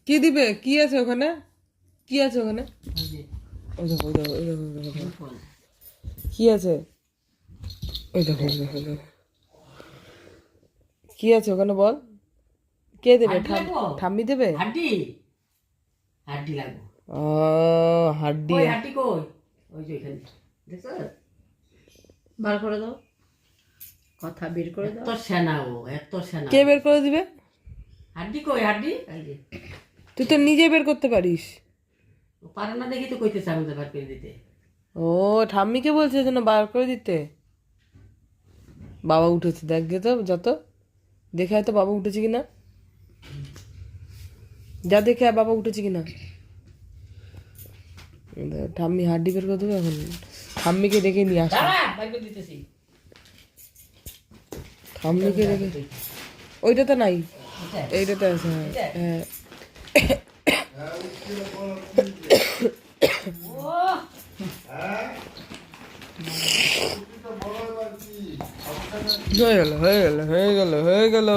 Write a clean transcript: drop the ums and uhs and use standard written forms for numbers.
কি দিবে? কি আছে ওখানে? কি আছে ওখানে? ওই দেখো, ওই দেখো, ওই দেখো, ওই দেখো। কি আছে? ওই দেখো, ওই দেখো, ওই দেখো। কি আছে ওখানে বল? কে দেবে? ঠাম্মি দেবে? হাড্ডি হাড্ডি লাগবে। ও হাড্ডি। কই হাড্ডি কই? ওই যে এখানে দেখছো? বার করে দাও, কথা বের করে দাও। এত সেনা ও, এত সেনা। কে বের করে দিবে? হাড্ডি কই হাড্ডি? এই যে তুই তো নিজে বের করতে পারিস। ও পারে না দেখি তো কইতেছে আমি তো বার করে দিতে। ও ঠাম্মিকে বলছে যেন বার করে দিতে। বাবা উঠেছে, দেখ গে তো যত দেখে হয়তো বাবা উঠেছে কিনা, যা দেখে আর বাবা উঠেছে কিনা। ঠাম্মি হাড্ডি বের করে দেবে এখন। ঠাম্মিকে দেখে নিয়ে আসে। দাঁড়া বার করে দিতেছি। ঠাম্মিকে দেখে ওইটা তো নাই, এইটাতে আছে। হ্যাঁ হয়ে গেল, হয়ে গেল, হয়ে গেল, হয়ে গেল।